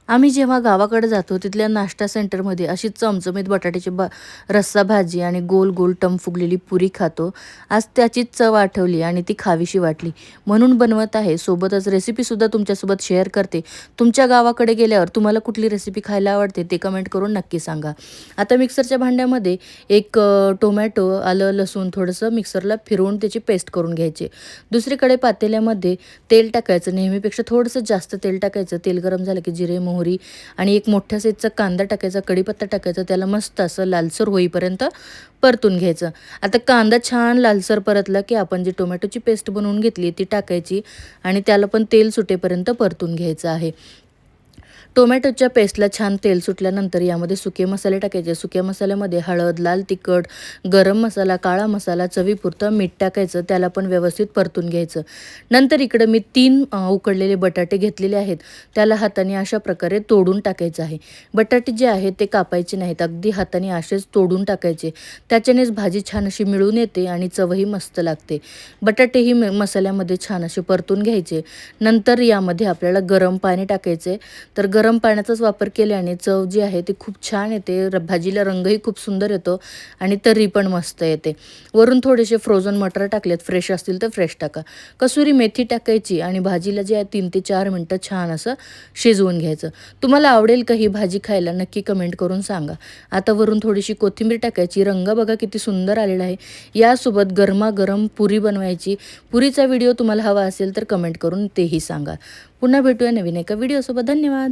आम्ही जेव्हा गावाकडे जातो तिथल्या नाश्ता सेंटरमध्ये अशी चमचमीत बटाट्याची रस्सा भाजी आणि गोल गोल टम फुगलेली पुरी खातो. आज त्याचीच चव आठवली आणि ती खावीशी वाटली म्हणून बनवत आहे. सोबतच रेसिपीसुद्धा तुमच्यासोबत शेअर करते. तुमच्या गावाकडे गेल्यावर तुम्हाला कुठली रेसिपी खायला आवडते ते कमेंट करून नक्की सांगा. आता मिक्सरच्या भांड्यामध्ये एक टोमॅटो, आलं, लसूण थोडंसं मिक्सरला फिरवून त्याची पेस्ट करून घ्यायची. दुसरीकडे पातेल्यामध्ये तेल टाकायचं. नेहमीपेक्षा थोडंसं जास्त तेल टाकायचं. तेल गरम झालं की जिरे, मोहरी आणि एक मोठ्या साईजचा कांदा टाकायचा, कढीपत्ता टाकायचा. त्याला मस्त असं लालसर होईपर्यंत परतून घ्यायचं. आता कांदा छान लालसर परतला की आपण जी टोमॅटोची पेस्ट बनवून घेतली ती टाकायची आणि त्याला पण तेल सुटेपर्यंत परतून घ्यायचं आहे. टोमॅटोच्या पेस्टला छान तेल सुटल्यानंतर यामध्ये सुके मसाले टाकायचे. सुक्या मसाल्यामध्ये हळद, लाल तिखट, गरम मसाला, काळा मसाला, चवीपुरतं मीठ टाकायचं. त्याला पण व्यवस्थित परतून घ्यायचं. नंतर इकडं मी 3 उकडलेले बटाटे घेतलेले आहेत. त्याला हाताने अशा प्रकारे तोडून टाकायचं आहे. बटाटे जे आहेत ते कापायचे नाहीत. अगदी हाताने असेच तोडून टाकायचे. त्याच्यानेच भाजी छान अशी मिळून येते आणि चवही मस्त लागते. बटाटेही मसाल्यामध्ये छान असे परतून घ्यायचे. नंतर यामध्ये आपल्याला गरम पाणी टाकायचे. तर गरम पाण्याचाच वापर केल्याने चव जी आहे ती खूप छान येते. भाजीला रंगही खूप सुंदर येतो आणि तर्री पण मस्त येते. वरून थोडेसे फ्रोझन मटर टाकलेत, फ्रेश असतील तर फ्रेश टाका. कसुरी मेथी टाकायची आणि भाजीला जे आहे 3 ते 4 मिनिटं छान असं शिजवून घ्यायचं. तुम्हाला आवडेल का ही भाजी खायला? नक्की कमेंट करून सांगा. आता वरून थोडीशी कोथिंबीर टाकायची. रंग बघा किती सुंदर आलेला आहे. यासोबत गरमागरम पुरी बनवायची. पुरीचा व्हिडिओ तुम्हाला हवा असेल तर कमेंट करून तेही सांगा. पुन्हा भेटूया नवीन एका व्हिडिओसोबत. धन्यवाद.